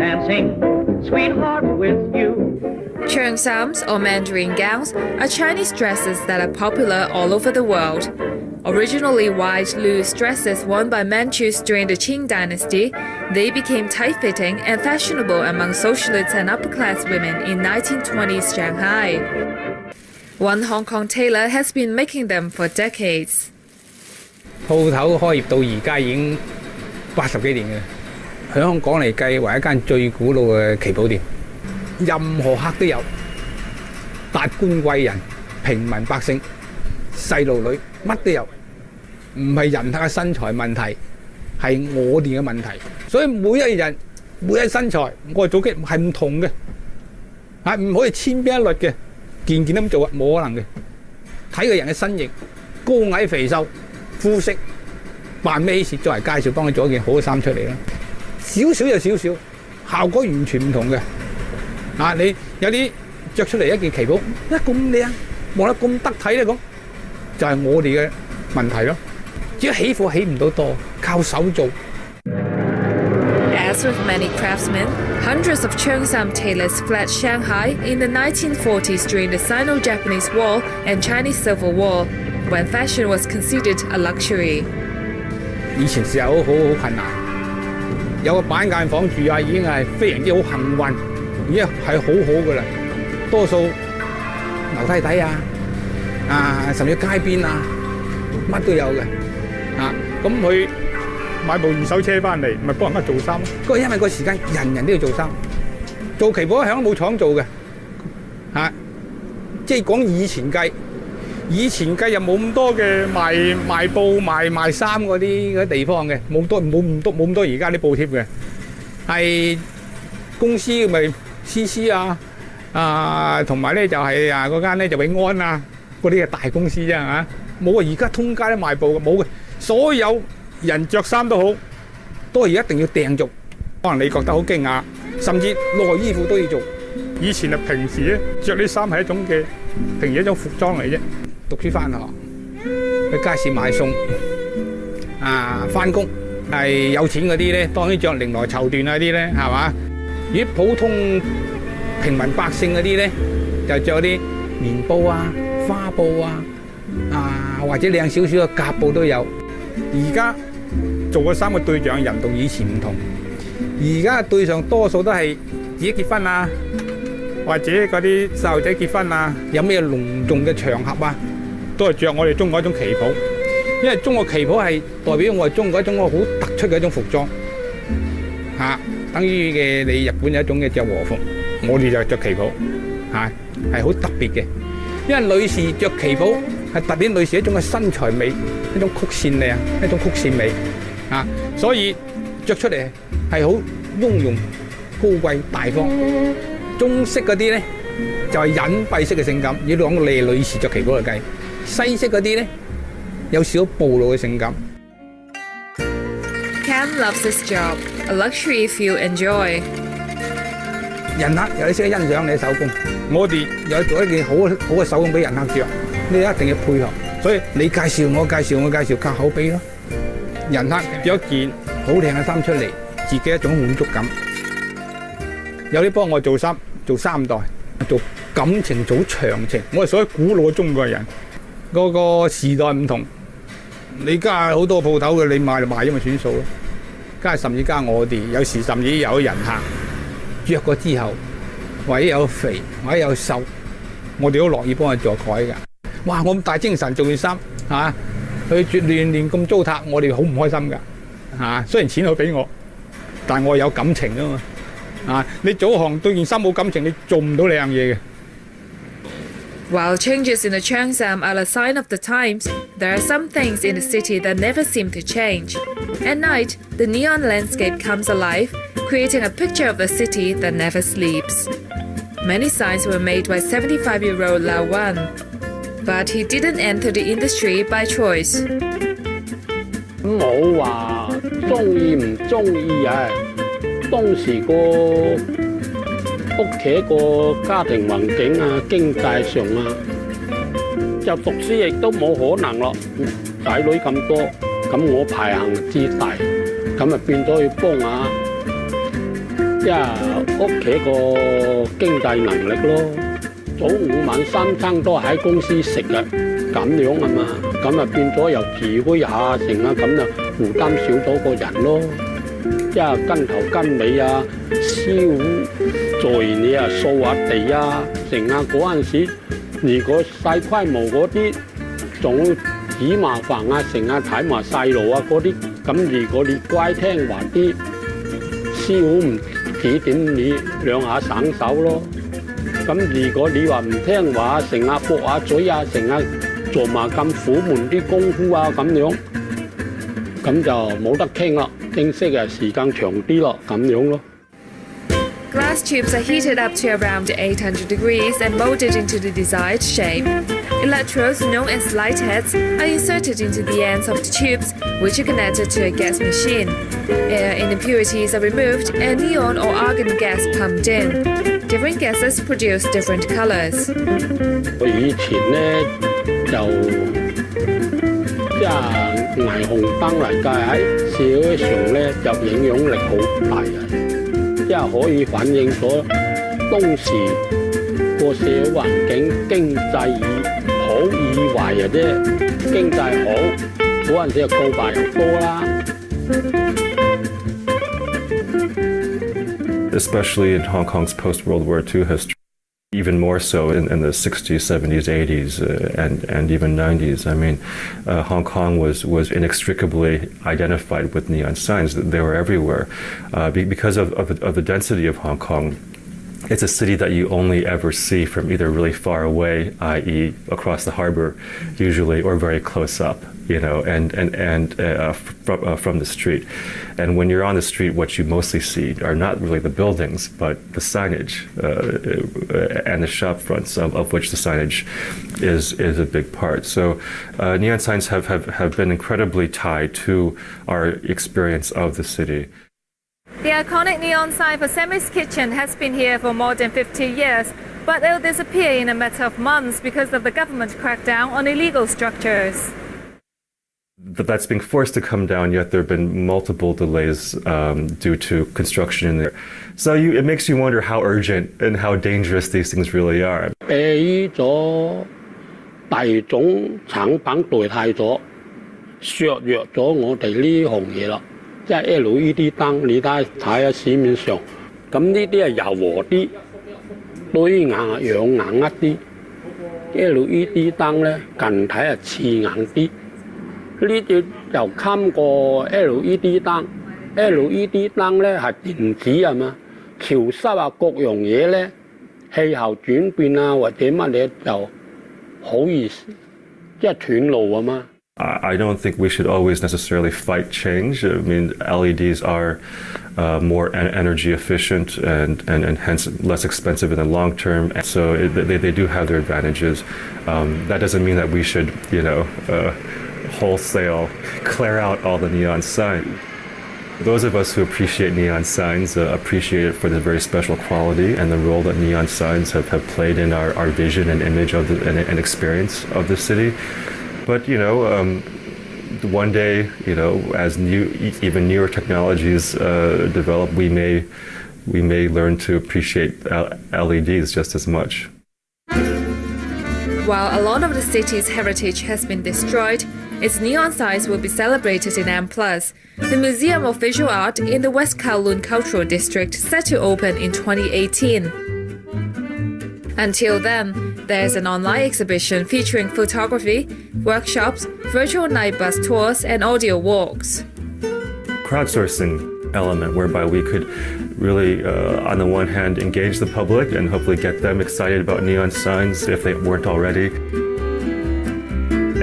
dancing, sweetheart, with you. Cheongsams, or Mandarin gowns, are Chinese dresses that are popular all over the world. Originally white loose dresses worn by Manchus during the Qing dynasty, they became tight-fitting and fashionable among socialists and upper-class women in 1920s Shanghai. One Hong Kong tailor has been making them for decades. 鋪頭開業到而家已經80幾年嘅啦，喺香港嚟計為一間最古老嘅旗袍店，任何客都有，達官貴人、平民百姓、細路女乜都有，唔係人客嘅身材問題，係我哋嘅問題。所以每一人每一身材，我哋組織係唔同嘅，係唔可以千篇一律嘅，件件都咁做啊，冇可能嘅。睇個人嘅身形，高矮肥瘦。膚色扮咩事，作為介紹幫佢做一件好嘅衫出嚟啦。少少就少少，效果完全唔同嘅。你有啲着出嚟一件旗袍，咁靚，望得咁得體咧，咁就係我哋嘅問題咯。只要起貨起唔到多，靠手做。As with many craftsmen, hundreds of Cheongsam tailors fled Shanghai in the 1940s during the Sino-Japanese War and Chinese Civil War, when fashion was considered a luxury. 以前時候好困難，有個板間房住已經係非常之好幸運，已經係好噶啦。多數樓梯底甚至街邊乜都有嘅。咁佢買部二手車翻嚟，咪幫人家做衫咯。因為個時間人人都要做衫，做旗袍響冇廠做嘅，即係講以前計。以前計又冇咁多嘅賣布賣衫嗰啲地方嘅，冇咁多而家啲布貼嘅，係公司咪 CC 同埋咧就係嗰間咧就永安嗰啲係大公司啫嚇，冇而家通街都賣布嘅，冇嘅，所有人着衫都好，都係一定要訂做，可能你覺得好驚訝，甚至內衣褲都要做。以前平時咧着啲衫係平時一種服裝嚟啫。讀書翻學，去街市買餸，翻工係有錢嗰啲咧，當然着綾羅綢緞嗰啲咧，係嘛？如果普通平民百姓嗰啲咧，就着啲棉布花布或者靚少少嘅夾布都有。而家做嘅衫嘅對象人同以前唔同，而家嘅對象多數都係自己結婚或者嗰啲細路仔結婚有咩隆重嘅場合都係着我哋中國一種旗袍，因為中國旗袍係代表我哋中國一種好突出嘅一種服裝，等於嘅你日本有一種嘅着和服，我哋就着旗袍，係好特別嘅。因為女士着旗袍係特別女士一種嘅身材美，一種曲線靚，一種曲線美，所以着出嚟係好雍容、高貴、大方。中式嗰啲咧就係隱蔽式嘅性感，要講靚女士着旗袍嚟計。西式嗰啲咧有少少暴露嘅性感。Cam loves his job, a luxury few enjoy. 人客有啲識得欣賞你嘅手工，我哋有做一件好嘅手工俾人客着，你一定要配合。所以你介紹我介紹，靠口碑咯。人客着一件好靚嘅衫出嚟，自己一種滿足感。有啲幫我做衫，做3代，做感情，做長情。我係屬於古老嘅中國人。嗰個時代唔同，你家好多鋪頭嘅，你賣就賣因為算數咯。家甚至加我哋，有時甚至有人客着過之後，或者有肥，或者有瘦，我哋都樂意幫佢做改㗎。哇！我咁大精神做件衫佢亂咁糟蹋，我哋好唔開心㗎。雖然錢佢俾我，但我有感情㗎嘛。你做行對件衫冇感情，你做唔到靚嘢嘅。While changes in the Cheongsam are a sign of the times, there are some things in the city that never seem to change. At night, the neon landscape comes alive, creating a picture of the city that never sleeps. Many signs were made by 75-year-old Lao Wan, but he didn't enter the industry by choice. 冇話中意唔中意當時屋企個家庭環境經濟上就讀書亦都冇可能咯，仔女咁多，咁我排行之大，咁變咗要幫下即係屋企個經濟能力咯。早午晚三餐都喺公司食嘅，咁樣啊嘛，咁啊變咗又自揮下成啊，咁就負擔少咗個人咯。即係跟頭跟尾啊，燒做完嘢啊，掃下地啊，成啊嗰陣時，如果細規模嗰啲，仲要煮麻煩啊，成啊睇埋細路啊嗰啲，咁如果你乖聽話啲，師傅唔指點你兩下省手咯。咁如果你話唔聽話，成日駁下嘴啊，成日做埋咁苦悶啲功夫啊咁樣，咁就冇得傾啦，正式嘅時間長啲咯，咁樣咯。Glass tubes are heated up to around 800 degrees and molded into the desired shape. Electrodes, known as light heads, are inserted into the ends of the tubes, which are connected to a gas machine. Air and impurities are removed and neon or argon gas pumped in. Different gases produce different colors. 我以前咧就即係霓虹燈嚟計喺社會上咧就影響力好大嘅，即係可以反映咗當時個社會環境經濟好與壞嘅啫。經濟好嗰陣時就告白又多啦。Especially in Hong Kong's post-World War II history, even more so in the 60s, 70s, 80s, and even 90s. I mean, Hong Kong was inextricably identified with neon signs. They were everywhere. Because of the density of Hong Kong, it's a city that you only ever see from either really far away, i.e. across the harbor, usually, or very close up, you know, and from the street. And when you're on the street, what you mostly see are not really the buildings, but the signage and the shop fronts, of which the signage is a big part. So neon signs have been incredibly tied to our experience of the city. The iconic neon sign for Sammy's Kitchen has been here for more than 50 years, but it will disappear in a matter of months because of the government crackdown on illegal structures. That's being forced to come down, yet there have been multiple delays due to construction in there. So it makes you wonder how urgent and how dangerous these things really are. 俾咗大種產品代替咗，削弱咗我哋呢行嘢啦。即係 LED 燈，你睇下市面上，咁呢啲係柔和啲，對眼養眼一啲。LED 燈咧近睇係刺眼啲，呢啲就襟過 LED 燈。LED 燈咧係電子係嘛，潮濕啊各樣嘢咧，氣候轉變啊或者乜嘢就好易即係斷路啊嘛。I don't think we should always necessarily fight change. I mean, LEDs are more energy efficient and hence less expensive in the long term. So they do have their advantages. That doesn't mean that we should, you know, wholesale clear out all the neon signs. Those of us who appreciate neon signs appreciate it for the very special quality and the role that neon signs have played in our vision and image of and experience of the city. But, you know, one day, you know, as even newer technologies develop, we may learn to appreciate LEDs just as much. While a lot of the city's heritage has been destroyed, its neon signs will be celebrated in M+, the Museum of Visual Art in the West Kowloon Cultural District, set to open in 2018. Until then, there's an online exhibition featuring photography, workshops, virtual night bus tours, and audio walks. Crowdsourcing element whereby we could really, on the one hand, engage the public and hopefully get them excited about neon signs if they weren't already,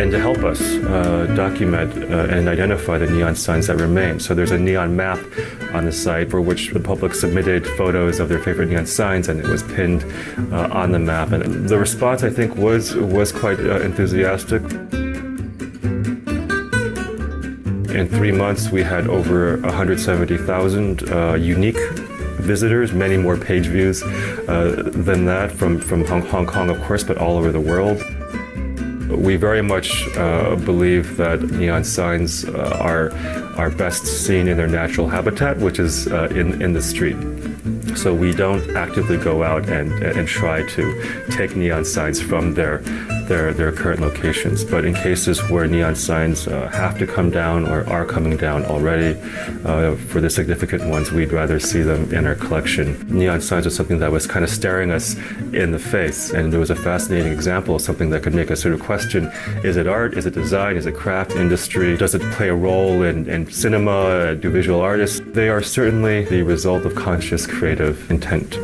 and to help us document and identify the neon signs that remain. So there's a neon map on the site for which the public submitted photos of their favorite neon signs, and it was pinned on the map. And the response, I think, was quite enthusiastic. In 3 months, we had over 170,000 unique visitors, many more page views than that from Hong Kong, of course, but all over the world. We very much believe that neon signs are best seen in their natural habitat, which is in the street. So we don't actively go out and try to take neon signs from their current locations. But in cases where neon signs have to come down or are coming down already, for the significant ones, we'd rather see them in our collection. Neon signs are something that was kind of staring us in the face, and there was a fascinating example of something that could make us sort of question, is it art, is it design, is it craft industry, does it play a role in cinema, do visual artists? They are certainly the result of conscious creative intent.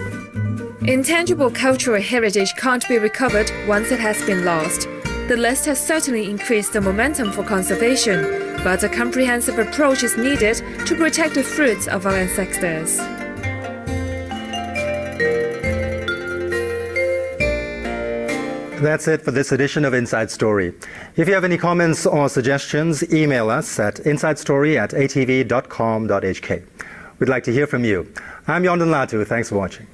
Intangible cultural heritage can't be recovered once it has been lost. The list has certainly increased the momentum for conservation, but a comprehensive approach is needed to protect the fruits of our ancestors. That's it for this edition of Inside Story. If you have any comments or suggestions, email us at insidestory@atv.com.hk. We'd like to hear from you. I'm Yondan Latu. Thanks for watching.